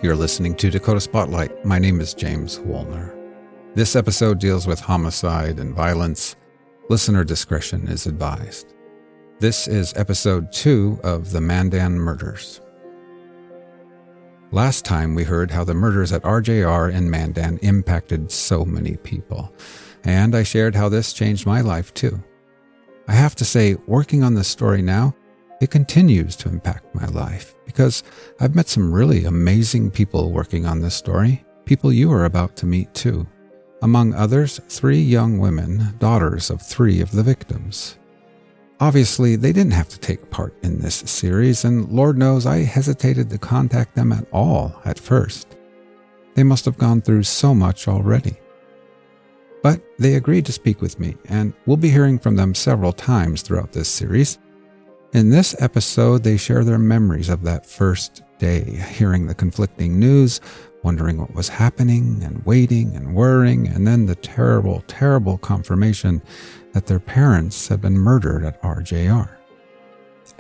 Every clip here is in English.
You're listening to Dakota Spotlight. My name is James Wolner. This episode deals with homicide and violence. Listener discretion is advised. This is episode 2 of the Mandan Murders. Last time we heard how the murders at RJR in Mandan impacted so many people, and I shared how this changed my life too. I have to say, working on this story now, it continues to impact my life because I've met some really amazing people working on this story, people you are about to meet too. Among others, 3 young women, daughters of 3 of the victims. Obviously, they didn't have to take part in this series, and Lord knows I hesitated to contact them at all at first. They must have gone through so much already. But they agreed to speak with me, and we'll be hearing from them several times throughout this series. In this episode, they share their memories of that first day, hearing the conflicting news, wondering what was happening, and waiting and worrying, and then the terrible, terrible confirmation that their parents had been murdered at RJR.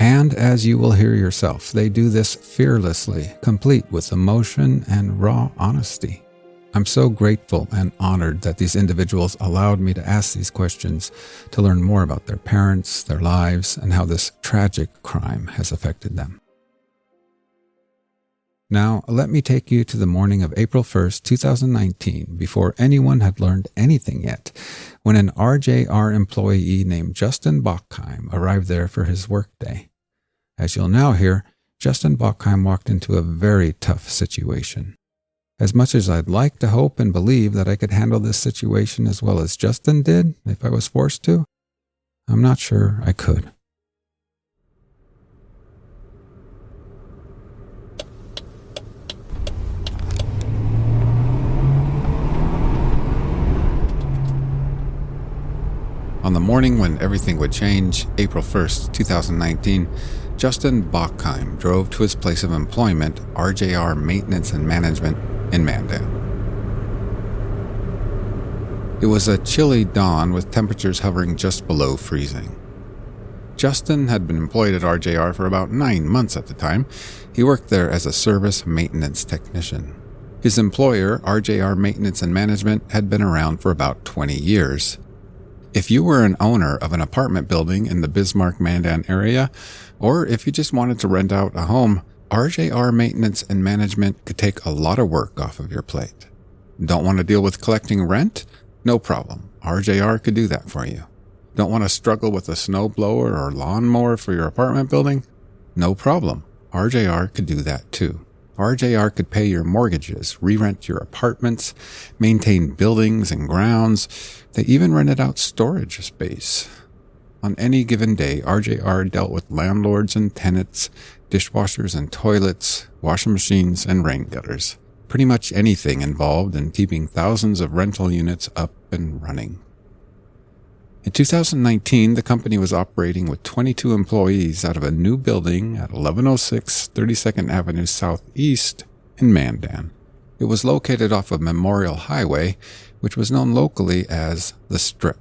And as you will hear yourself, they do this fearlessly, complete with emotion and raw honesty. I'm so grateful and honored that these individuals allowed me to ask these questions to learn more about their parents, their lives, and how this tragic crime has affected them. Now, let me take you to the morning of April 1st, 2019, before anyone had learned anything yet, when an RJR employee named Justin Bockheim arrived there for his workday. As you'll now hear, Justin Bockheim walked into a very tough situation. As much as I'd like to hope and believe that I could handle this situation as well as Justin did if I was forced to, I'm not sure I could. On the morning when everything would change, April 1st, 2019, Justin Bockheim drove to his place of employment, RJR Maintenance and Management in Mandan. It was a chilly dawn with temperatures hovering just below freezing. Justin had been employed at RJR for about 9 months at the time. He worked there as a service maintenance technician. His employer, RJR Maintenance and Management, had been around for about 20 years. If you were an owner of an apartment building in the Bismarck-Mandan area, or if you just wanted to rent out a home, RJR Maintenance and Management could take a lot of work off of your plate. Don't want to deal with collecting rent? No problem. RJR could do that for you. Don't want to struggle with a snowblower or lawnmower for your apartment building? No problem. RJR could do that too. RJR could pay your mortgages, re-rent your apartments, maintain buildings and grounds. They even rented out storage space. On any given day, RJR dealt with landlords and tenants, dishwashers and toilets, washing machines and rain gutters. Pretty much anything involved in keeping thousands of rental units up and running. In 2019, the company was operating with 22 employees out of a new building at 1106 32nd Avenue Southeast in Mandan. It was located off of Memorial Highway, which was known locally as the Strip.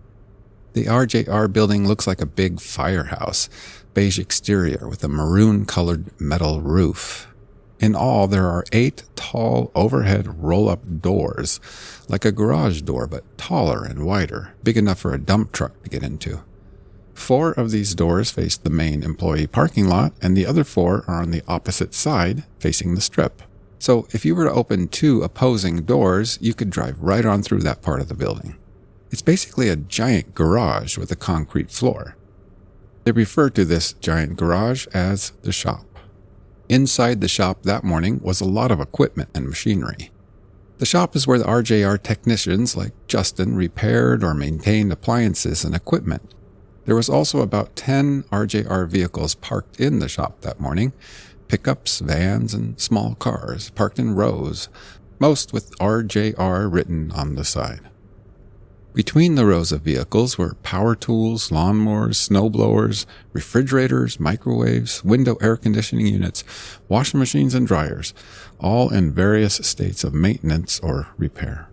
The RJR building looks like a big firehouse, beige exterior with a maroon-colored metal roof. In all, there are 8 tall overhead roll-up doors, like a garage door but taller and wider, big enough for a dump truck to get into. 4 of these doors face the main employee parking lot, and the other 4 are on the opposite side, facing the Strip. So if you were to open 2 opposing doors, you could drive right on through that part of the building. It's basically a giant garage with a concrete floor. They refer to this giant garage as the shop. Inside the shop that morning was a lot of equipment and machinery. The shop is where the RJR technicians like Justin repaired or maintained appliances and equipment. There was also about 10 RJR vehicles parked in the shop that morning, pickups, vans, and small cars parked in rows, most with RJR written on the side. Between the rows of vehicles were power tools, lawnmowers, snowblowers, refrigerators, microwaves, window air conditioning units, washing machines, and dryers, all in various states of maintenance or repair.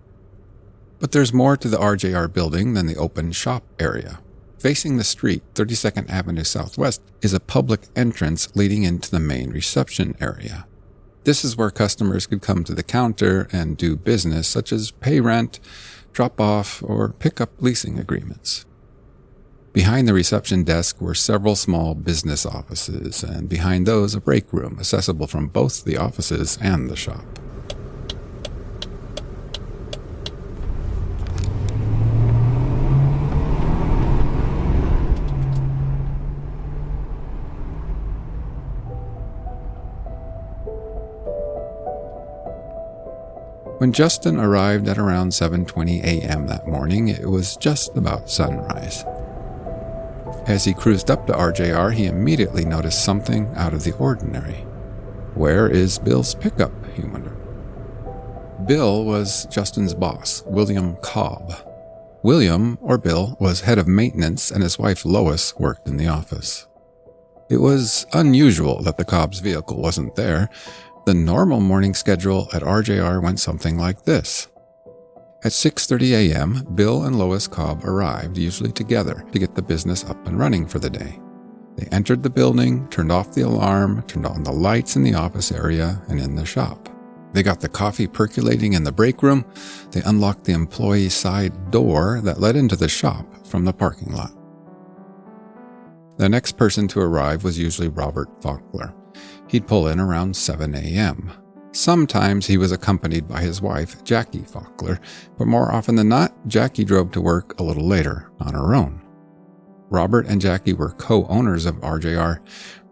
But there's more to the RJR building than the open shop area. Facing the street, 32nd Avenue Southwest, is a public entrance leading into the main reception area. This is where customers could come to the counter and do business such as pay rent, drop off, or pick up leasing agreements. Behind the reception desk were several small business offices, and behind those a break room accessible from both the offices and the shop. When Justin arrived at around 7:20 a.m. that morning, it was just about sunrise. As he cruised up to RJR, he immediately noticed something out of the ordinary. Where is Bill's pickup, he wondered. Bill was Justin's boss, William Cobb. William, or Bill, was head of maintenance, and his wife Lois worked in the office. It was unusual that the Cobb's vehicle wasn't there. The normal morning schedule at RJR went something like this. At 6:30 a.m., Bill and Lois Cobb arrived, usually together, to get the business up and running for the day. They entered the building, turned off the alarm, turned on the lights in the office area and in the shop. They got the coffee percolating in the break room. They unlocked the employee side door that led into the shop from the parking lot. The next person to arrive was usually Robert Faulkner. He'd pull in around 7 a.m. Sometimes he was accompanied by his wife, Jackie Faulkner, but more often than not, Jackie drove to work a little later on her own. Robert and Jackie were co-owners of RJR.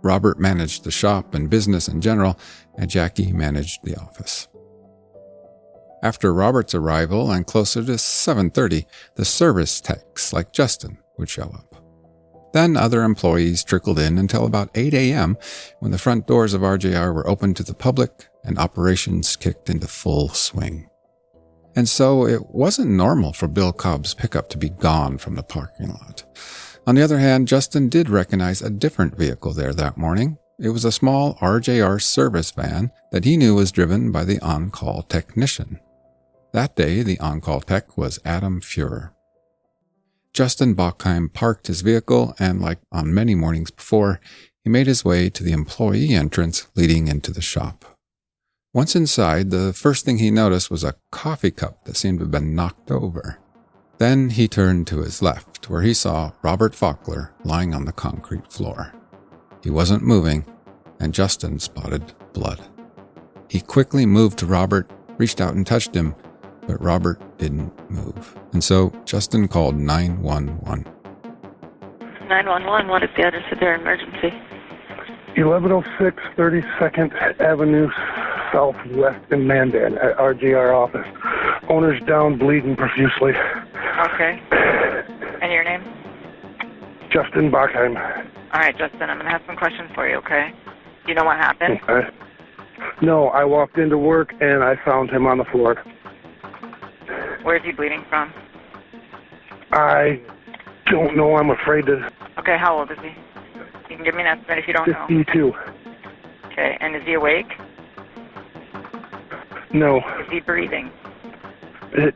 Robert managed the shop and business in general, and Jackie managed the office. After Robert's arrival and closer to 7:30, the service techs like Justin would show up. Then other employees trickled in until about 8 a.m. when the front doors of RJR were opened to the public and operations kicked into full swing. And so it wasn't normal for Bill Cobb's pickup to be gone from the parking lot. On the other hand, Justin did recognize a different vehicle there that morning. It was a small RJR service van that he knew was driven by the on-call technician. That day, the on-call tech was Adam Fuhrer. Justin Bockheim parked his vehicle, and like on many mornings before, he made his way to the employee entrance leading into the shop. Once inside, the first thing he noticed was a coffee cup that seemed to have been knocked over. Then he turned to his left, where he saw Robert Faulkner lying on the concrete floor. He wasn't moving, and Justin spotted blood. He quickly moved to Robert, reached out and touched him, but Robert didn't move. And so Justin called 911. 911, what is the address of their emergency? 1106 32nd Avenue Southwest in Mandan at RJR office. Owner's down, bleeding profusely. Okay. And your name? Justin Bockheim. All right, Justin, I'm going to have some questions for you, okay? Do you know what happened? Okay. No, I walked into work and I found him on the floor. Where is he bleeding from? I don't know. I'm afraid to... Okay, how old is he? You can give me an estimate if you don't know. 52. Okay, and is he awake? No. Is he breathing? It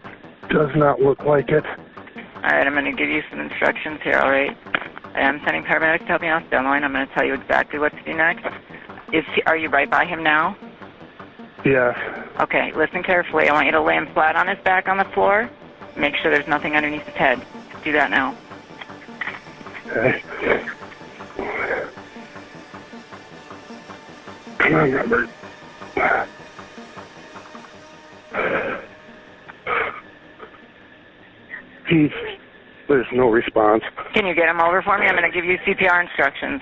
does not look like it. All right, I'm going to give you some instructions here, all right? I'm sending paramedics to help you out down the line. I'm going to tell you exactly what to do next. Are you right by him now? Yes. Okay, listen carefully. I want you to lay him flat on his back on the floor. Make sure there's nothing underneath his head. Do that now. Okay. Come on, Robert. There's no response. Can you get him over for me? I'm going to give you CPR instructions.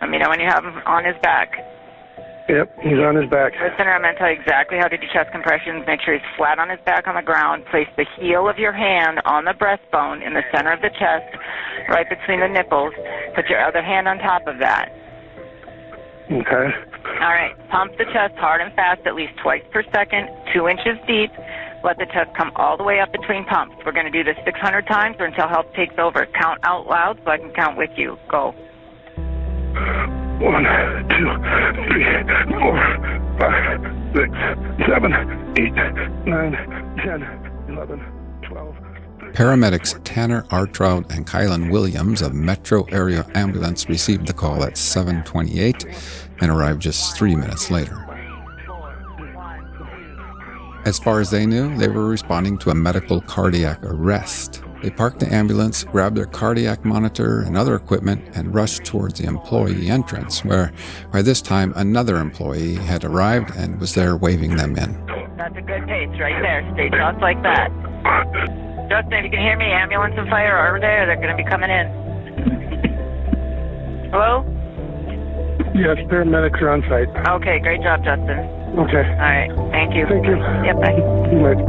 Let me know when you have him on his back. Yep, he's on his back. Listen, I'm going to tell you exactly how to do chest compressions. Make sure he's flat on his back on the ground. Place the heel of your hand on the breastbone in the center of the chest, right between the nipples. Put your other hand on top of that. Okay. All right. Pump the chest hard and fast, at least twice per second, 2 inches deep. Let the chest come all the way up between pumps. We're going to do this 600 times or until help takes over. Count out loud so I can count with you. Go. 1, 2, 3, 4, 5, 6, 7, 8, 9, 10, 11, 12, 13. Paramedics Tanner Artroud and Kylan Williams of Metro Area Ambulance received the call at 7:28 and arrived just 3 minutes later. As far as they knew, they were responding to a medical cardiac arrest. They parked the ambulance, grabbed their cardiac monitor and other equipment, and rushed towards the employee entrance, where by this time another employee had arrived and was there waving them in. That's a good pace right there. Stay just like that. Justin, if you can hear me, ambulance and fire are over there. They're going to be coming in. Hello? Yes, paramedics are on site. Okay, great job, Justin. Okay. All right, thank you. Thank you. Yep, bye. Bye.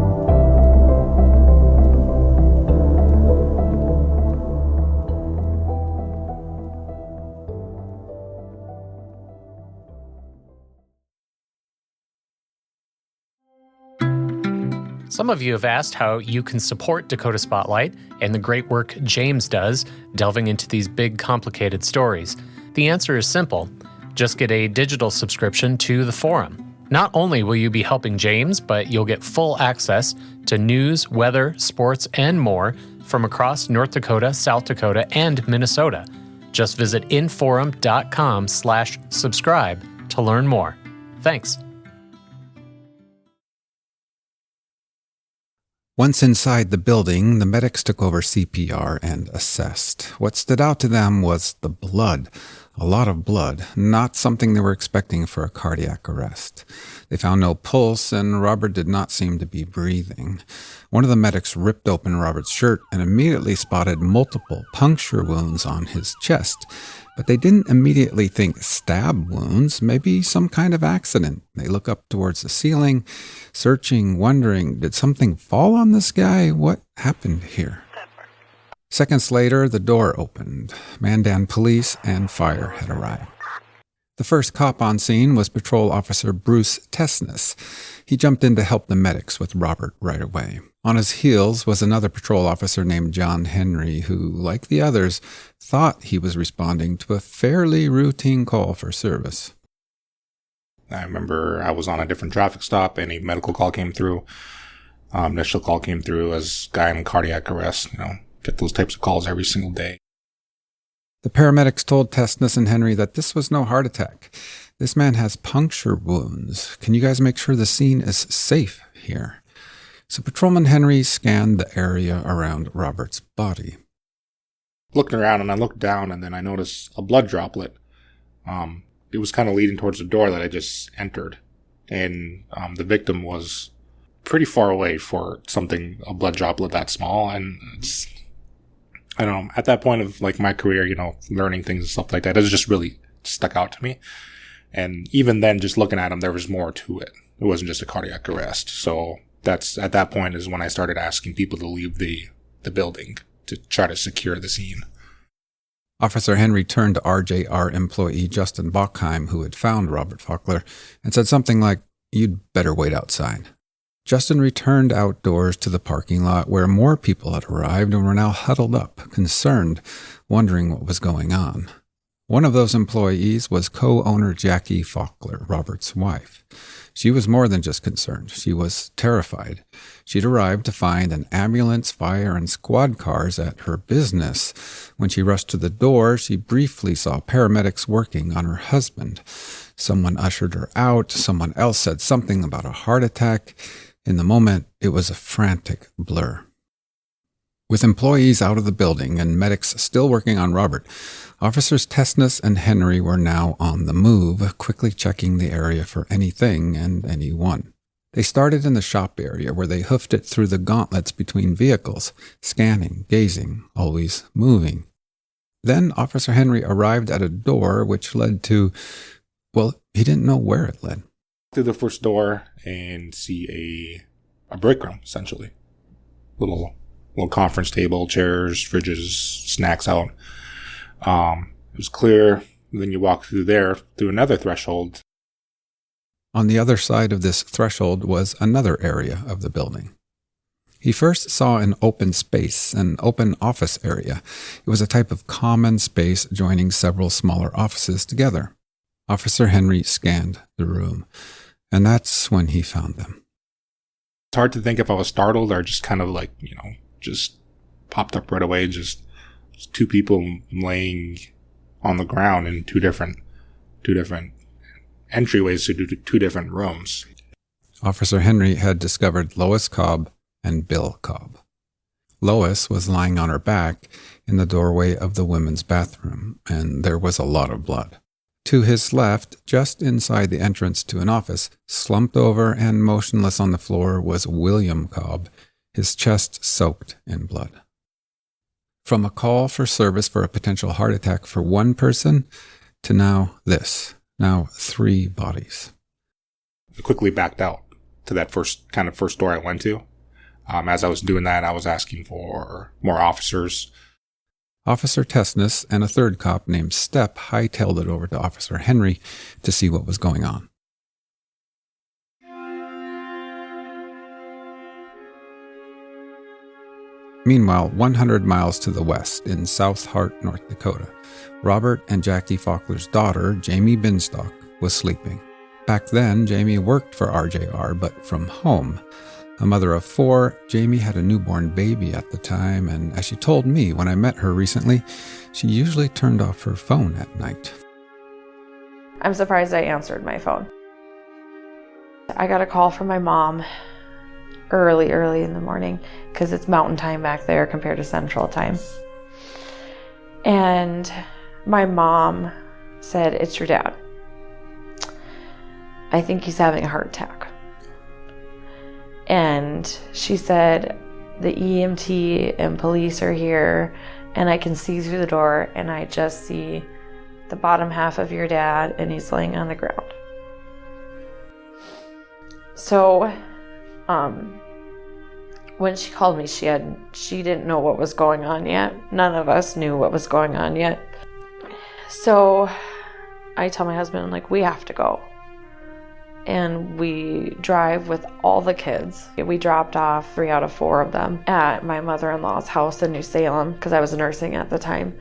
Some of you have asked how you can support Dakota Spotlight and the great work James does, delving into these big, complicated stories. The answer is simple. Just get a digital subscription to the forum. Not only will you be helping James, but you'll get full access to news, weather, sports, and more from across North Dakota, South Dakota, and Minnesota. Just visit inforum.com/subscribe to learn more. Thanks. Once inside the building, the medics took over CPR and assessed. What stood out to them was the blood. A lot of blood, not something they were expecting for a cardiac arrest. They found no pulse, and Robert did not seem to be breathing. One of the medics ripped open Robert's shirt and immediately spotted multiple puncture wounds on his chest. But they didn't immediately think stab wounds, maybe some kind of accident. They look up towards the ceiling, searching, wondering, did something fall on this guy? What happened here? Seconds later, the door opened. Mandan police and fire had arrived. The first cop on scene was Patrol Officer Bruce Tessness. He jumped in to help the medics with Robert right away. On his heels was another patrol officer named John Henry, who, like the others, thought he was responding to a fairly routine call for service. I remember I was on a different traffic stop and a medical call came through. Initial call came through as guy in cardiac arrest. Get those types of calls every single day. The paramedics told Tessness and Henry that this was no heart attack. This man has puncture wounds. Can you guys make sure the scene is safe here? So Patrolman Henry scanned the area around Robert's body. Looking around, and I looked down, and then I noticed a blood droplet. It was kind of leading towards the door that I just entered. And the victim was pretty far away for a blood droplet that small. And I don't know, at that point of my career, learning things and stuff like that, it just really stuck out to me. And even then, just looking at him, there was more to it. It wasn't just a cardiac arrest. So at that point is when I started asking people to leave the building to try to secure the scene. Officer Henry turned to RJR employee Justin Bockheim, who had found Robert Faulkner, and said something like, "You'd better wait outside." Justin returned outdoors to the parking lot where more people had arrived and were now huddled up, concerned, wondering what was going on. One of those employees was co-owner Jackie Faulkner, Robert's wife. She was more than just concerned. She was terrified. She'd arrived to find an ambulance, fire, and squad cars at her business. When she rushed to the door, she briefly saw paramedics working on her husband. Someone ushered her out. Someone else said something about a heart attack. In the moment, it was a frantic blur. With employees out of the building and medics still working on Robert, Officers Tessness and Henry were now on the move, quickly checking the area for anything and anyone. They started in the shop area where they hoofed it through the gauntlets between vehicles, scanning, gazing, always moving. Then Officer Henry arrived at a door which led to, well, he didn't know where it led. Through the first door and see a break room, essentially. Little conference table, chairs, fridges, snacks out. It was clear. Then you walk through there, through another threshold. On the other side of this threshold was another area of the building. He first saw an open space, an open office area. It was a type of common space joining several smaller offices together. Officer Henry scanned the room, and that's when he found them. It's hard to think if I was startled or just kind of just popped up right away. Just two people laying on the ground in two different entryways to two different rooms. Officer Henry had discovered Lois Cobb and Bill Cobb. Lois was lying on her back in the doorway of the women's bathroom, and there was a lot of blood. To his left, just inside the entrance to an office, slumped over and motionless on the floor, was William Cobb, his chest soaked in blood. From a call for service for a potential heart attack for one person to now 3 bodies. I quickly backed out to that first door I went to. As I was doing that, I was asking for more officers. Officer Tessness and a third cop named Stepp hightailed it over to Officer Henry to see what was going on. Meanwhile, 100 miles to the west in South Hart, North Dakota, Robert and Jackie Faulkner's daughter, Jamie Binstock, was sleeping. Back then, Jamie worked for RJR, but from home. A mother of 4, Jamie had a newborn baby at the time, and as she told me when I met her recently, she usually turned off her phone at night. I'm surprised I answered my phone. I got a call from my mom early in the morning, because it's mountain time back there compared to central time. And my mom said, "It's your dad. I think he's having a heart attack." And she said, "The EMT and police are here, and I can see through the door, and I just see the bottom half of your dad, and he's laying on the ground." So, when she called me, she didn't know what was going on yet. None of us knew what was going on yet. So I tell my husband, I'm like, we have to go. And we drive with all the kids. We dropped off 3 out of 4 of them at my mother-in-law's house in New Salem, because I was nursing at the time.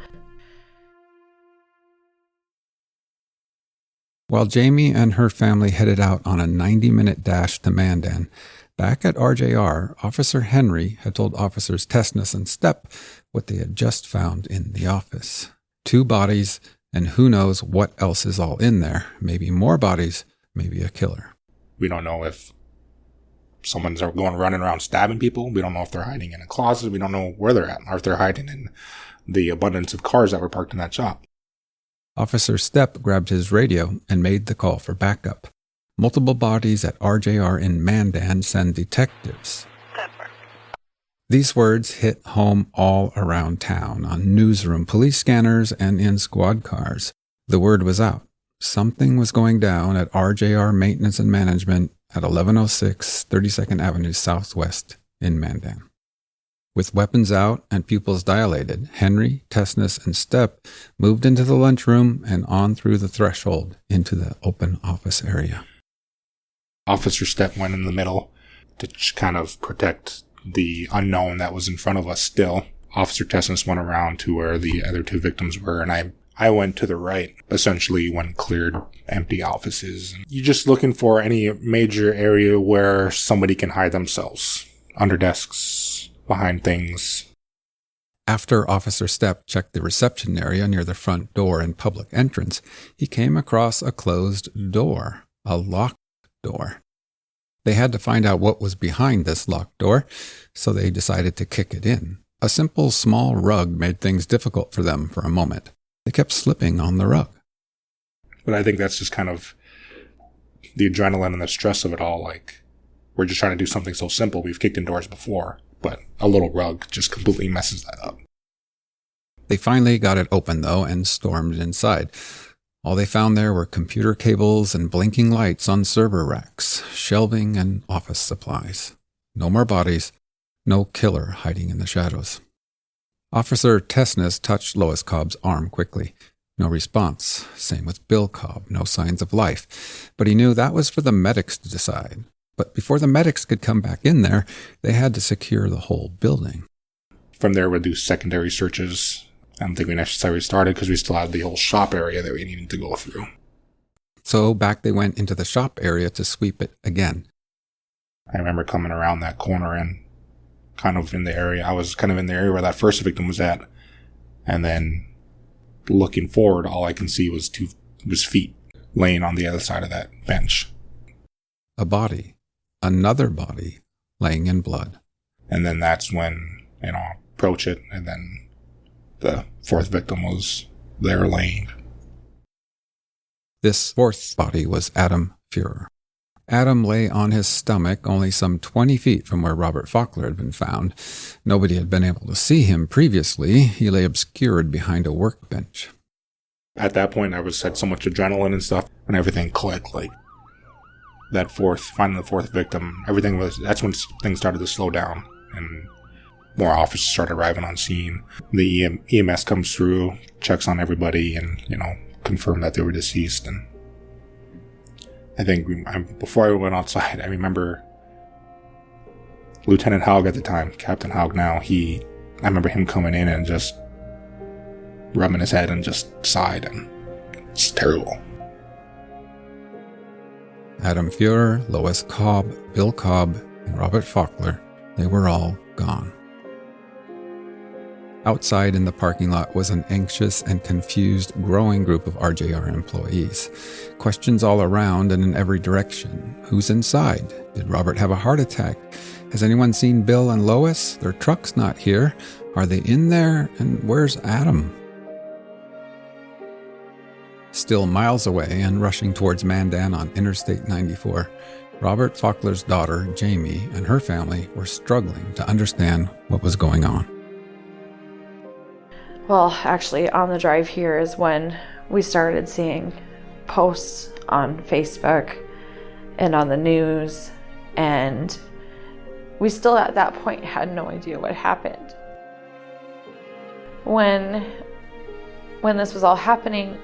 While Jamie and her family headed out on a 90-minute dash to Mandan, back at RJR, Officer Henry had told Officers Tessness and Stepp what they had just found in the office. 2 bodies, and who knows what else is all in there. Maybe more bodies, maybe a killer. We don't know if someone's going running around stabbing people. We don't know if they're hiding in a closet. We don't know where they're at, or if they're hiding in the abundance of cars that were parked in that shop. Officer Stepp grabbed his radio and made the call for backup. Multiple bodies at RJR in Mandan, send detectives. These words hit home all around town, on newsroom, police scanners, and in squad cars. The word was out. Something was going down at RJR Maintenance and Management at 1106 32nd Avenue Southwest in Mandan. With weapons out and pupils dilated, Henry, Tessness, and Stepp moved into the lunchroom and on through the threshold into the open office area. Officer Stepp went in the middle to kind of protect the unknown that was in front of us still. Officer Tessness went around to where the other 2 victims were, and I went to the right, essentially when cleared empty offices. You're just looking for any major area where somebody can hide themselves. Under desks, behind things. After Officer Stepp checked the reception area near the front door and public entrance, he came across a closed door, a locked door. They had to find out what was behind this locked door, so they decided to kick it in. A simple small rug made things difficult for them for a moment. They kept slipping on the rug. But I think that's just kind of the adrenaline and the stress of it all. Like, we're just trying to do something so simple. We've kicked in doors before, but a little rug just completely messes that up. They finally got it open, though, and stormed inside. All they found there were computer cables and blinking lights on server racks, shelving, and office supplies. No more bodies, no killer hiding in the shadows. Officer Tessness touched Lois Cobb's arm quickly. No response. Same with Bill Cobb, no signs of life. But he knew that was for the medics to decide. But before the medics could come back in there, they had to secure the whole building. From there, we'll do secondary searches. I don't think we necessarily started because we still had the whole shop area that we needed to go through. So back they went into the shop area to sweep it again. I remember coming around that corner and kind of in the area. I was kind of in the area where that first victim was at. And then looking forward, all I can see was feet laying on the other side of that bench. A body. Another body laying in blood. And then that's when, approach it. And then the fourth victim was there laying. This fourth body was Adam Fuhrer. Adam lay on his stomach only some 20 feet from where Robert Faulkner had been found. Nobody had been able to see him previously. He lay obscured behind a workbench. At that point, had so much adrenaline and stuff, and everything clicked. Like, finding the fourth victim, that's when things started to slow down, and more officers started arriving on scene. The EMS comes through, checks on everybody, and, confirm that they were deceased. And I think before I went outside, I remember Lieutenant Haug at the time, Captain Haug now, I remember him coming in and just rubbing his head and just sighed, and it's terrible. Adam Fuhrer, Lois Cobb, Bill Cobb, and Robert Faulkner, they were all gone. Outside in the parking lot was an anxious and confused growing group of RJR employees. Questions all around and in every direction. Who's inside? Did Robert have a heart attack? Has anyone seen Bill and Lois? Their truck's not here. Are they in there? And where's Adam? Still miles away and rushing towards Mandan on Interstate 94, Robert Faulkner's daughter, Jamie, and her family were struggling to understand what was going on. Well, actually, on the drive here is when we started seeing posts on Facebook and on the news, and we still at that point had no idea what happened. When this was all happening,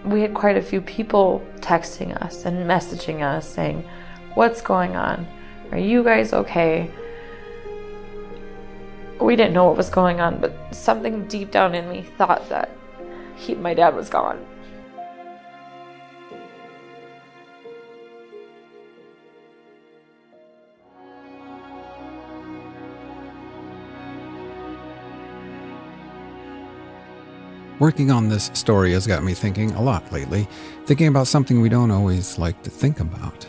we had quite a few people texting us and messaging us saying, "What's going on? Are you guys okay?" We didn't know what was going on, but something deep down in me thought that my dad was gone. Working on this story has got me thinking a lot lately, thinking about something we don't always like to think about.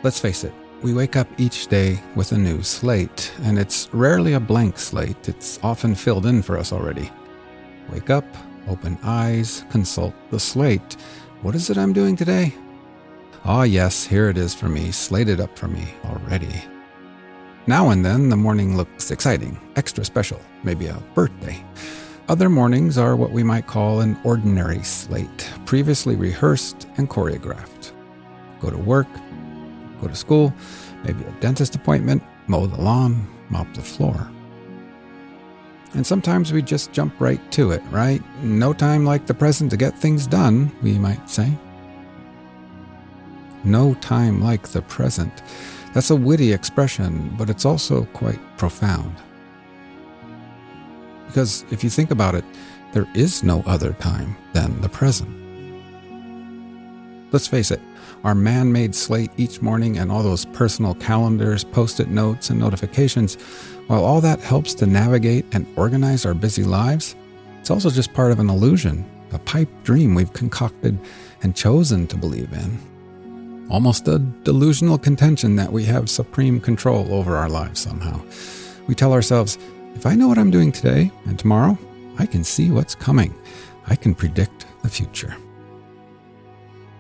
Let's face it, we wake up each day with a new slate, and it's rarely a blank slate. It's often filled in for us already. Wake up, open eyes, consult the slate. What is it I'm doing today? Ah, yes, here it is for me, slated up for me already. Now and then, the morning looks exciting, extra special, maybe a birthday. Other mornings are what we might call an ordinary slate, previously rehearsed and choreographed. Go to work, go to school, maybe a dentist appointment, mow the lawn, mop the floor. And sometimes we just jump right to it, right? No time like the present to get things done, we might say. No time like the present. That's a witty expression, but it's also quite profound. Because if you think about it, there is no other time than the present. Let's face it, our man-made slate each morning and all those personal calendars, post-it notes, and notifications, while all that helps to navigate and organize our busy lives, it's also just part of an illusion, a pipe dream we've concocted and chosen to believe in. Almost a delusional contention that we have supreme control over our lives somehow. We tell ourselves, if I know what I'm doing today and tomorrow, I can see what's coming. I can predict the future.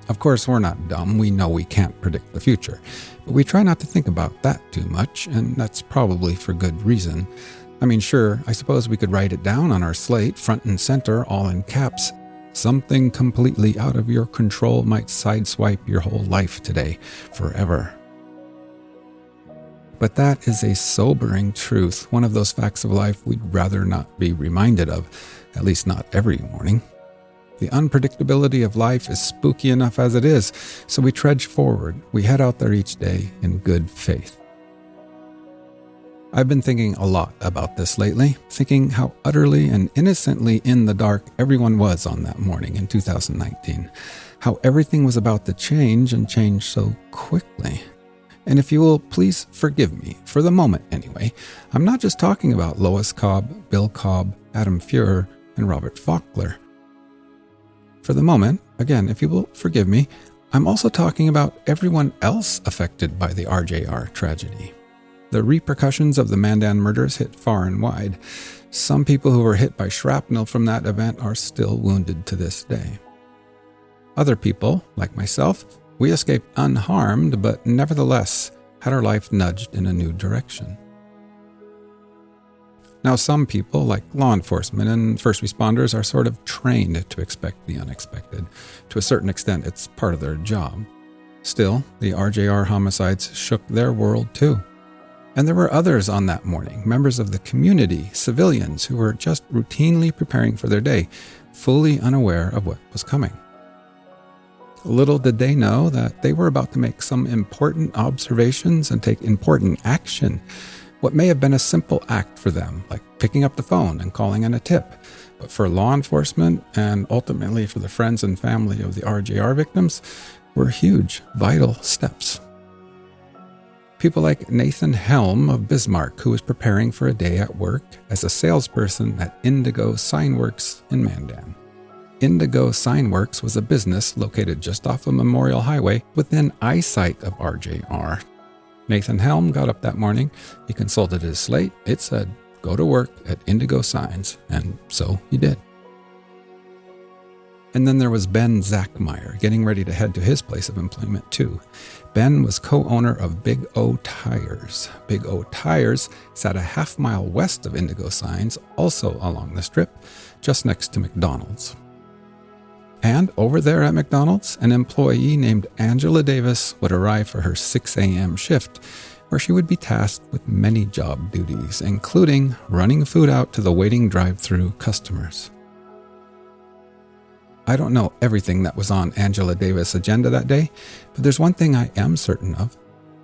Of course, we're not dumb. We know we can't predict the future. But we try not to think about that too much, and that's probably for good reason. I mean, sure, I suppose we could write it down on our slate, front and center, all in caps. Something completely out of your control might sideswipe your whole life today, forever. But that is a sobering truth, one of those facts of life we'd rather not be reminded of, at least not every morning. The unpredictability of life is spooky enough as it is, so we trudge forward. We head out there each day in good faith. I've been thinking a lot about this lately, thinking how utterly and innocently in the dark everyone was on that morning in 2019, how everything was about to change and change so quickly. And if you will please forgive me, for the moment anyway, I'm not just talking about Lois Cobb, Bill Cobb, Adam Fuhrer, and Robert Faulkner. For the moment, again, if you will forgive me, I'm also talking about everyone else affected by the RJR tragedy. The repercussions of the Mandan murders hit far and wide. Some people who were hit by shrapnel from that event are still wounded to this day. Other people, like myself, we escaped unharmed, but nevertheless had our life nudged in a new direction. Now, some people, like law enforcement and first responders, are sort of trained to expect the unexpected. To a certain extent, it's part of their job. Still, the RJR homicides shook their world too. And there were others on that morning, members of the community, civilians who were just routinely preparing for their day, fully unaware of what was coming. Little did they know that they were about to make some important observations and take important action. What may have been a simple act for them, like picking up the phone and calling in a tip, but for law enforcement and ultimately for the friends and family of the RJR victims, were huge, vital steps. People like Nathan Helm of Bismarck, who was preparing for a day at work as a salesperson at Indigo Signworks in Mandan. Indigo Signworks was a business located just off of Memorial Highway within eyesight of RJR. Nathan Helm got up that morning, he consulted his slate, it said, go to work at Indigo Signs, and so he did. And then there was Ben Zachmeyer, getting ready to head to his place of employment too. Ben was co-owner of Big O Tires. Big O Tires sat a half-mile west of Indigo Signs, also along the strip, just next to McDonald's. And over there at McDonald's, an employee named Angela Davis would arrive for her 6 a.m. shift, where she would be tasked with many job duties, including running food out to the waiting drive-thru customers. I don't know everything that was on Angela Davis' agenda that day, but there's one thing I am certain of.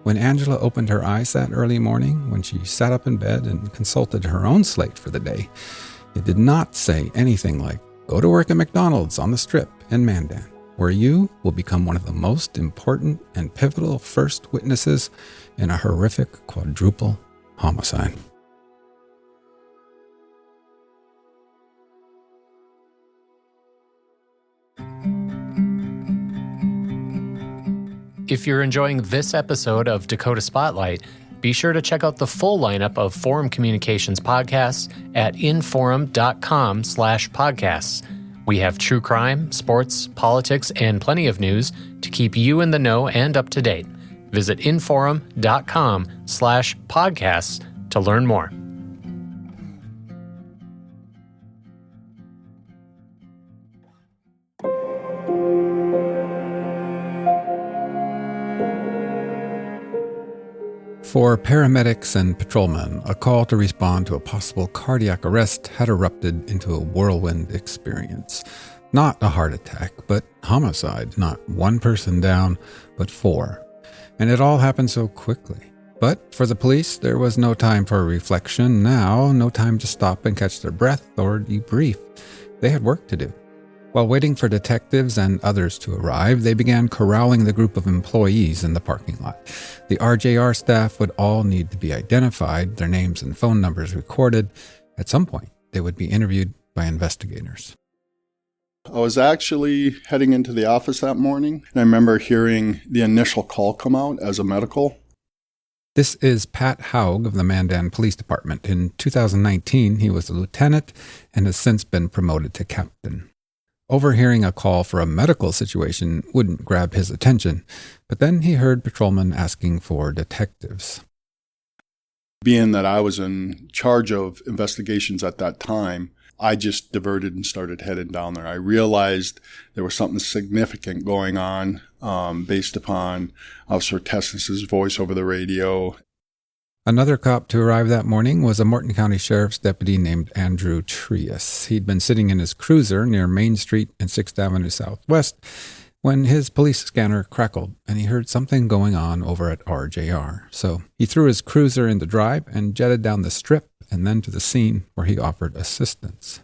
When Angela opened her eyes that early morning, when she sat up in bed and consulted her own slate for the day, it did not say anything like, go to work at McDonald's on the Strip in Mandan, where you will become one of the most important and pivotal first witnesses in a horrific quadruple homicide. If you're enjoying this episode of Dakota Spotlight, be sure to check out the full lineup of Forum Communications podcasts at inforum.com/podcasts. We have true crime, sports, politics, and plenty of news to keep you in the know and up to date. Visit inforum.com/podcasts to learn more. For paramedics and patrolmen, a call to respond to a possible cardiac arrest had erupted into a whirlwind experience. Not a heart attack, but homicide. Not one person down, but 4. And it all happened so quickly. But for the police, there was no time for reflection. Now, no time to stop and catch their breath or debrief. They had work to do. While waiting for detectives and others to arrive, they began corralling the group of employees in the parking lot. The RJR staff would all need to be identified, their names and phone numbers recorded. At some point, they would be interviewed by investigators. I was actually heading into the office that morning, and I remember hearing the initial call come out as a medical. This is Pat Haug of the Mandan Police Department. In 2019, he was a lieutenant and has since been promoted to captain. Overhearing a call for a medical situation wouldn't grab his attention, but then he heard patrolmen asking for detectives. Being that I was in charge of investigations at that time, I just diverted and started heading down there. I realized there was something significant going on based upon Officer Tessnis's voice over the radio. Another cop to arrive that morning was a Morton County Sheriff's deputy named Andrew Trias. He'd been sitting in his cruiser near Main Street and 6th Avenue Southwest when his police scanner crackled and he heard something going on over at RJR. So he threw his cruiser into drive and jetted down the strip and then to the scene where he offered assistance.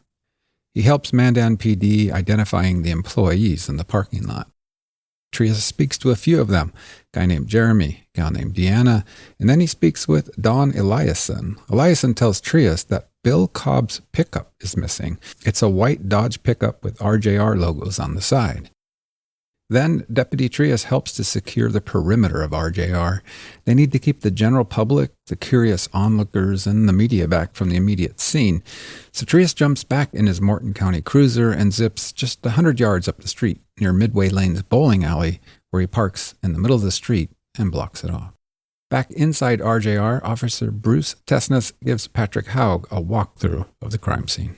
He helps Mandan PD identifying the employees in the parking lot. Trius speaks to a few of them, a guy named Jeremy, a gal named Deanna, and then he speaks with Don Eliasson. Eliasson tells Trius that Bill Cobb's pickup is missing. It's a white Dodge pickup with RJR logos on the side. Then Deputy Trius helps to secure the perimeter of RJR. They need to keep the general public, the curious onlookers, and the media back from the immediate scene. So Trius jumps back in his Morton County cruiser and zips just 100 yards up the street near Midway Lane's bowling alley, where he parks in the middle of the street and blocks it off. Back inside RJR, Officer Bruce Tesnus gives Patrick Haug a walkthrough of the crime scene.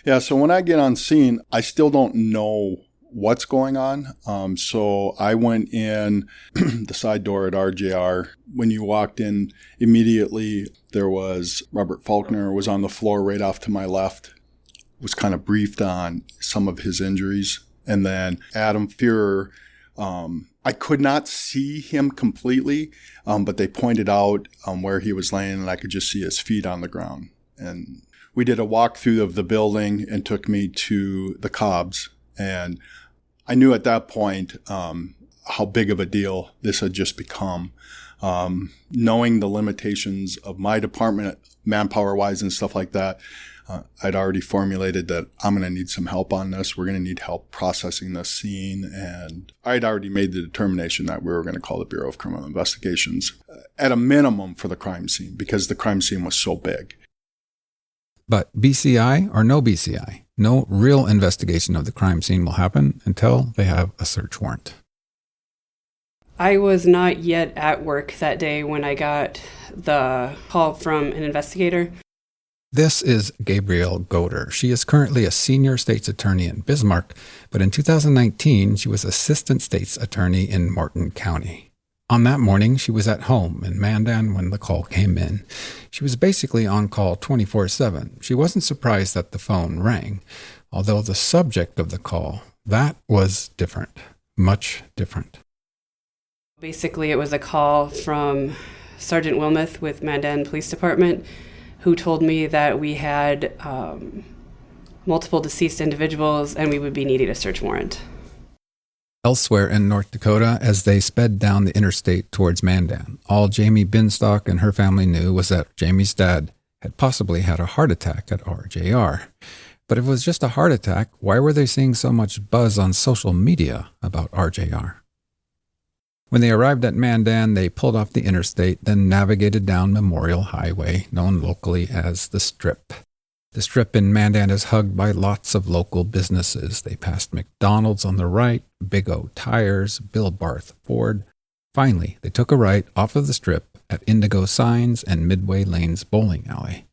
Yeah, so when I get on scene, I still don't know what's going on. So I went in the side door at RJR. When you walked in, immediately there was Robert Faulkner was on the floor right off to my left, was kind of briefed on some of his injuries. And then Adam Führer, I could not see him completely, but they pointed out where he was laying and I could just see his feet on the ground. And we did a walkthrough of the building and took me to the Cobbs. And I knew at that point how big of a deal this had just become. Knowing the limitations of my department, manpower-wise and stuff like that, I'd already formulated that I'm going to need some help on this. We're going to need help processing this scene. And I'd already made the determination that we were going to call the Bureau of Criminal Investigations at a minimum for the crime scene because the crime scene was so big. But BCI or no BCI, no real investigation of the crime scene will happen until they have a search warrant. I was not yet at work that day when I got the call from an investigator. This is Gabrielle Goder. She is currently a senior state's attorney in Bismarck, but in 2019, she was assistant state's attorney in Morton County. On that morning, she was at home in Mandan when the call came in. She was basically on call 24/7. She wasn't surprised that the phone rang, although the subject of the call, that was different, much different. Basically, it was a call from Sergeant Wilmoth with Mandan Police Department, who told me that we had multiple deceased individuals and we would be needing a search warrant. Elsewhere in North Dakota, as they sped down the interstate towards Mandan, all Jamie Binstock and her family knew was that Jamie's dad had possibly had a heart attack at RJR. But if it was just a heart attack, why were they seeing so much buzz on social media about RJR? When they arrived at Mandan, they pulled off the interstate, then navigated down Memorial Highway, known locally as the Strip. The Strip in Mandan is hugged by lots of local businesses. They passed McDonald's on the right, Big O Tires, Bill Barth Ford. Finally, they took a right off of the Strip at Indigo Signs and Midway Lane's bowling alley.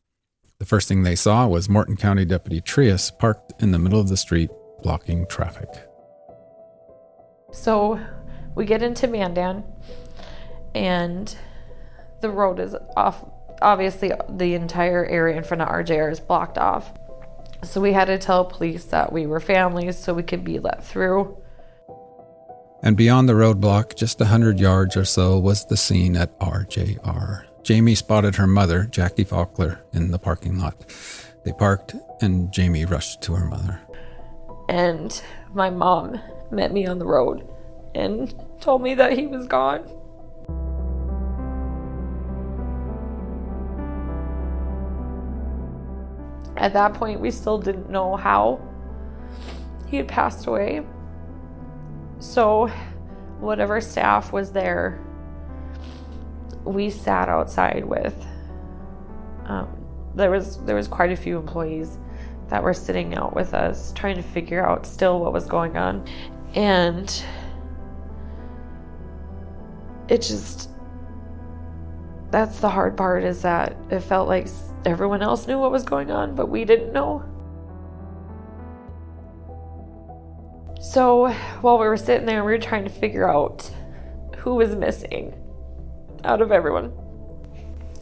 The first thing they saw was Morton County Deputy Trius parked in the middle of the street, blocking traffic. So we get into Mandan, and the road is off. Obviously, the entire area in front of RJR is blocked off. So we had to tell police that we were families so we could be let through. And beyond the roadblock, just 100 yards or so, was the scene at RJR. Jamie spotted her mother, Jackie Faulkner, in the parking lot. They parked, and Jamie rushed to her mother. And my mom met me on the road and told me that he was gone. At that point, we still didn't know how he had passed away. So whatever staff was there, we sat outside with. There was quite a few employees that were sitting out with us, trying to figure out still what was going on. And it just, that's the hard part, is that it felt like everyone else knew what was going on, but we didn't know. So while we were sitting there, we were trying to figure out who was missing out of everyone,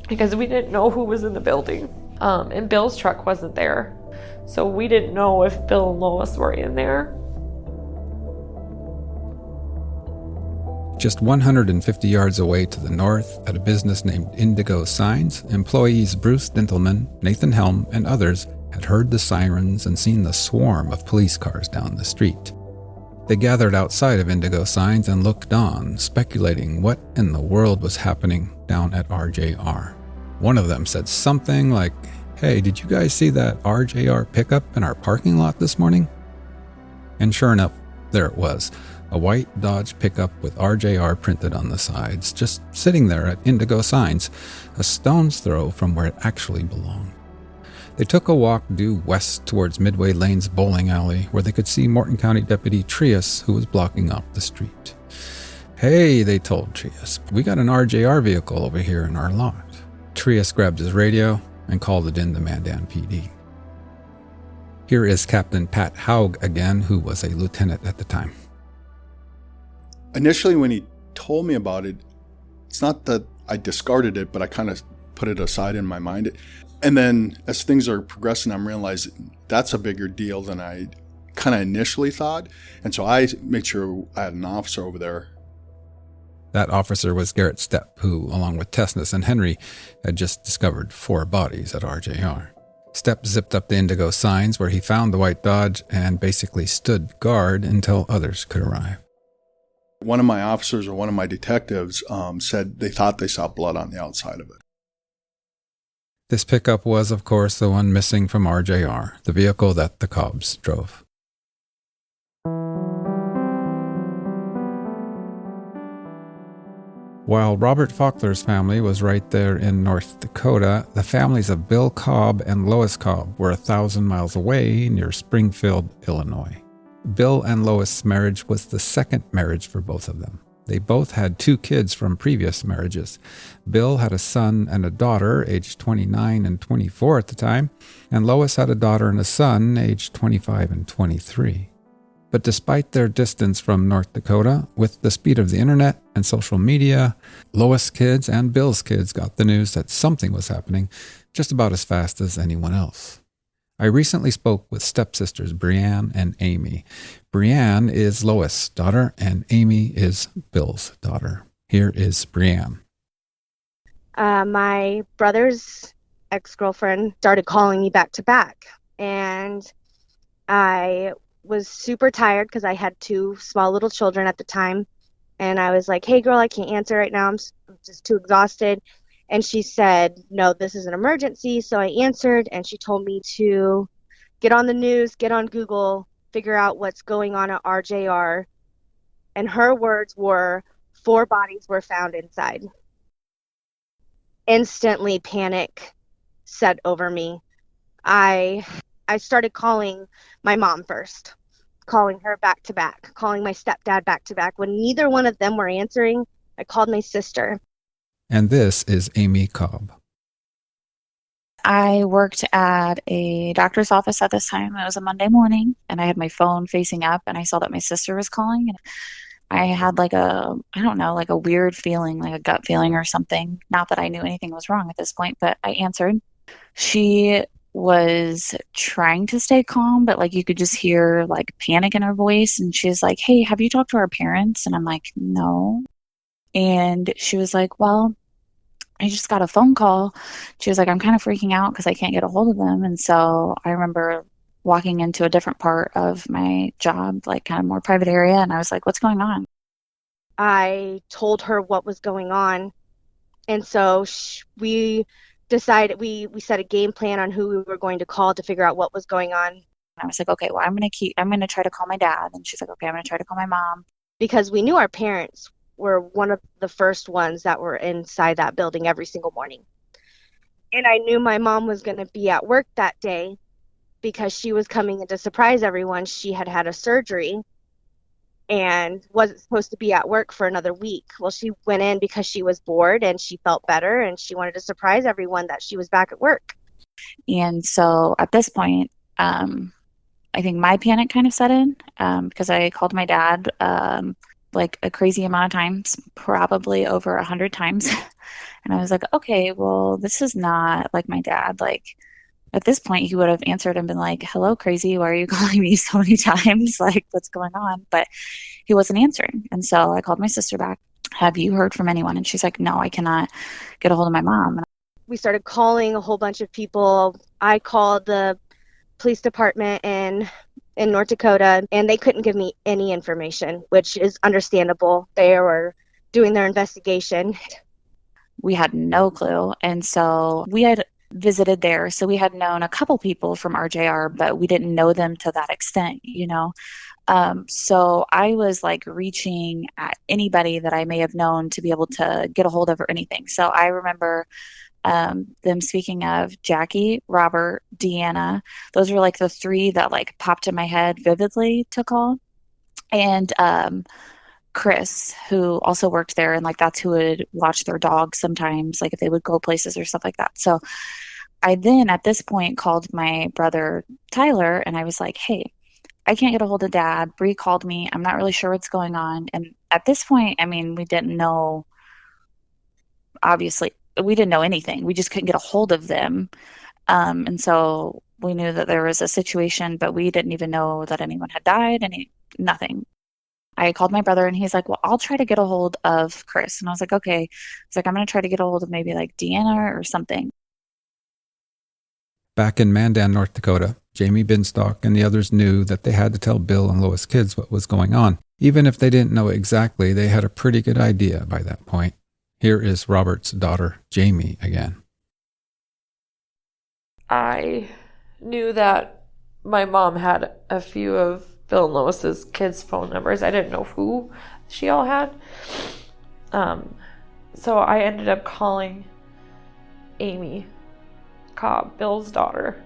because we didn't know who was in the building. And Bill's truck wasn't there, so we didn't know if Bill and Lois were in there. Just 150 yards away to the north, at a business named Indigo Signs, employees Bruce Dintelman, Nathan Helm, and others had heard the sirens and seen the swarm of police cars down the street. They gathered outside of Indigo Signs and looked on, speculating what in the world was happening down at RJR. One of them said something like, "Hey, did you guys see that RJR pickup in our parking lot this morning?" And sure enough, there it was, a white Dodge pickup with RJR printed on the sides, just sitting there at Indigo Signs, a stone's throw from where it actually belonged. They took a walk due west towards Midway Lane's bowling alley, where they could see Morton County Deputy Trias, who was blocking off the street. "Hey," they told Trias, "we got an RJR vehicle over here in our lot." Trias grabbed his radio and called it in to Mandan PD. Here is Captain Pat Haug again, who was a lieutenant at the time. Initially, when he told me about it, it's not that I discarded it, but I kind of put it aside in my mind. And then as things are progressing, I'm realizing that's a bigger deal than I kind of initially thought. And so I made sure I had an officer over there. That officer was Garrett Stepp, who, along with Tessness and Henry, had just discovered 4 bodies at RJR. Stepp zipped up to Indigo Signs, where he found the white Dodge and basically stood guard until others could arrive. One of my officers or one of my detectives said they thought they saw blood on the outside of it. This pickup was, of course, the one missing from RJR, the vehicle that the Cobbs drove. While Robert Faulkner's family was right there in North Dakota, the families of Bill Cobb and Lois Cobb were 1,000 miles away near Springfield, Illinois. Bill and Lois' marriage was the second marriage for both of them. They both had 2 kids from previous marriages. Bill had a son and a daughter, aged 29 and 24 at the time, and Lois had a daughter and a son, aged 25 and 23. But despite their distance from North Dakota, with the speed of the internet and social media, Lois' kids and Bill's kids got the news that something was happening just about as fast as anyone else. I recently spoke with stepsisters Brianne and Amy. Brianne is Lois' daughter, and Amy is Bill's daughter. Here is Brianne. My brother's ex-girlfriend started calling me back to back, and I was super tired because I had 2 small little children at the time, and I was like, "Hey girl, I can't answer right now, I'm just too exhausted." And she said, "No, this is an emergency." So I answered, and she told me to get on the news, get on Google, figure out what's going on at RJR. And her words were, 4 bodies were found inside. Instantly, panic set over me. I started calling my mom first, calling her back to back, calling my stepdad back to back. When neither one of them were answering, I called my sister. And this is Amy Cobb. I worked at a doctor's office at this time. It was a Monday morning, and I had my phone facing up, and I saw that my sister was calling. And I had like a weird feeling, like a gut feeling or something. Not that I knew anything was wrong at this point, but I answered. She was trying to stay calm, but like you could just hear like panic in her voice. And she's like, "Hey, have you talked to our parents?" And I'm like, "No." And she was like, "Well, I just got a phone call." She was like, "I'm kind of freaking out because I can't get a hold of them." And so I remember walking into a different part of my job, like kind of more private area. And I was like, "What's going on?" I told her what was going on. And so we decided, we set a game plan on who we were going to call to figure out what was going on. I was like, "Okay, well, I'm going to try to call my dad." And she's like, "Okay, I'm going to try to call my mom." Because we knew our parents were one of the first ones that were inside that building every single morning. And I knew my mom was going to be at work that day because she was coming in to surprise everyone. She had had a surgery and wasn't supposed to be at work for another week. Well, she went in because she was bored and she felt better, and she wanted to surprise everyone that she was back at work. And so at this point, I think my panic kind of set in because I called my dad like a crazy amount of times, probably over 100 times. And I was like, okay, well, this is not like my dad. Like at this point, he would have answered and been like, "Hello, crazy. Why are you calling me so many times? Like, what's going on?" But he wasn't answering. And so I called my sister back. "Have you heard from anyone?" And she's like, "No, I cannot get a hold of my mom." We started calling a whole bunch of people. I called the police department in in North Dakota, and they couldn't give me any information, which is understandable. They were doing their investigation. We had no clue. And so we had visited there. So we had known a couple people from RJR, but we didn't know them to that extent, you know? So I was like reaching at anybody that I may have known to be able to get a hold of or anything. So I remember them speaking of Jackie, Robert, Deanna. Those were like the three that like popped in my head vividly to call. And Chris, who also worked there, and like that's who would watch their dogs sometimes, like if they would go places or stuff like that. So I then at this point called my brother Tyler, and I was like, hey, I can't get a hold of Dad. Bree called me. I'm not really sure what's going on. And at this point, I mean, we didn't know, obviously, we didn't know anything. We just couldn't get a hold of them. And so we knew that there was a situation, but we didn't even know that anyone had died, nothing. I called my brother and he's like, well, I'll try to get a hold of Chris. And I was like, okay. He's like, I'm going to try to get a hold of maybe like Deanna or something. Back in Mandan, North Dakota, Jamie Binstock and the others knew that they had to tell Bill and Lois Kids what was going on. Even if they didn't know exactly, they had a pretty good idea by that point. Here is Robert's daughter, Jamie, again. I knew that my mom had a few of Bill and Lois's kids' phone numbers. I didn't know who she all had. So I ended up calling Amy Cobb, Bill's daughter.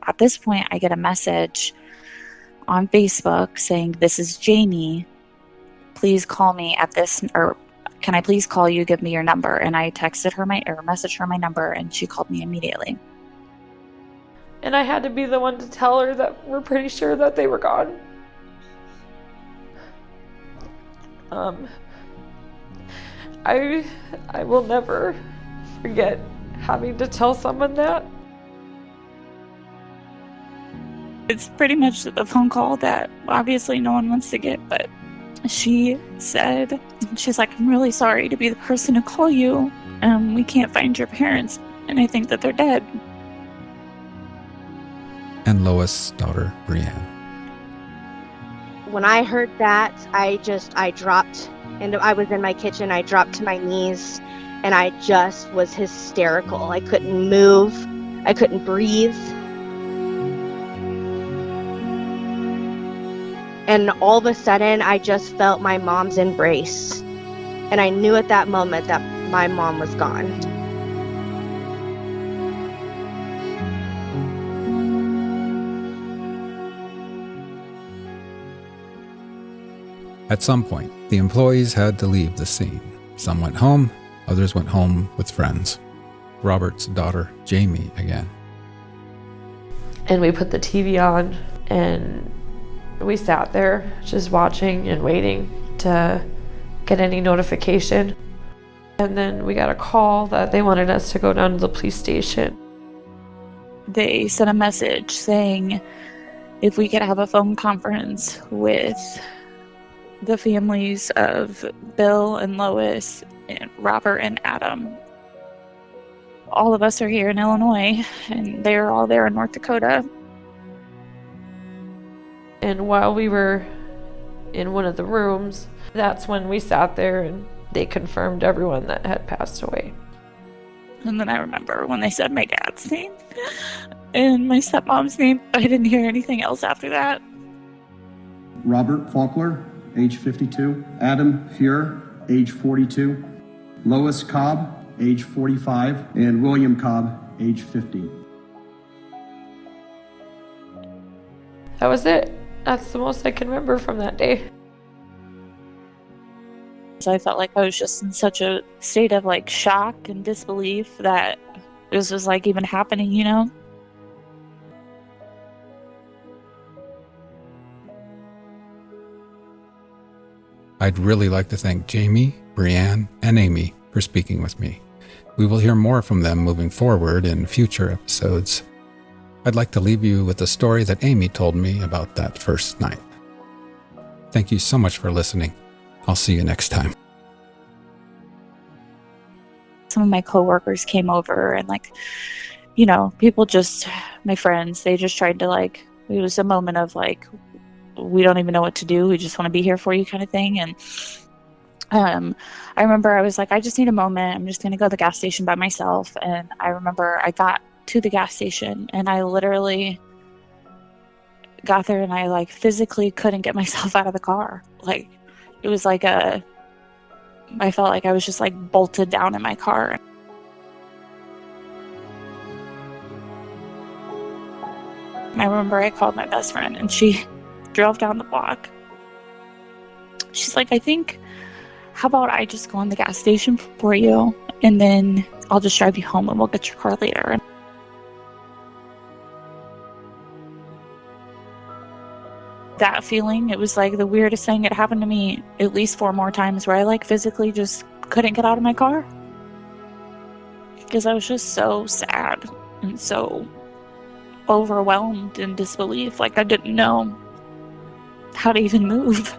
At this point, I get a message on Facebook saying, this is Jamie. Please call me at this, or can I please call you? Give me your number. And I texted her messaged her my number, and she called me immediately. And I had to be the one to tell her that we're pretty sure that they were gone. I will never forget having to tell someone that. It's pretty much the phone call that obviously no one wants to get, but she said, she's like, I'm really sorry to be the person to call you. We can't find your parents, and I think that they're dead. And Lois' daughter, Brianne. When I heard that, I dropped, and I was in my kitchen. I dropped to my knees, and I just was hysterical. I couldn't move. I couldn't breathe. And all of a sudden, I just felt my mom's embrace. And I knew at that moment that my mom was gone. At some point, the employees had to leave the scene. Some went home, others went home with friends. Robert's daughter, Jamie, again. And we put the TV on, and we sat there just watching and waiting to get any notification. And then we got a call that they wanted us to go down to the police station. They sent a message saying if we could have a phone conference with the families of Bill and Lois and Robert and Adam. All of us are here in Illinois, and they're all there in North Dakota. And while we were in one of the rooms, that's when we sat there and they confirmed everyone that had passed away. And then I remember when they said my dad's name and my stepmom's name, I didn't hear anything else after that. Robert Faulkner, age 52. Adam Fuhr, age 42. Lois Cobb, age 45. And William Cobb, age 50. That was it. That's the most I can remember from that day. So I felt like I was just in such a state of like shock and disbelief that this was like even happening, you know? I'd really like to thank Jamie, Brianne, and Amy for speaking with me. We will hear more from them moving forward in future episodes. I'd like to leave you with a story that Amy told me about that first night. Thank you so much for listening. I'll see you next time. Some of my coworkers came over and like, you know, people just, my friends, they just tried to like It was a moment of like, we don't even know what to do. We just want to be here for you kind of thing. And I remember I was like, I just need a moment. I'm just going to go to the gas station by myself. And I remember I got to the gas station and I literally got there and I like physically couldn't get myself out of the car. Like, it was like I felt like I was just like bolted down in my car. I remember I called my best friend and she drove down the block. She's like, I think, how about I just go in the gas station for you and then I'll just drive you home and we'll get your car later. That feeling, it was like the weirdest thing. It happened to me at least 4 more times where I like physically just couldn't get out of my car because I was just so sad and so overwhelmed in disbelief. Like I didn't know how to even move.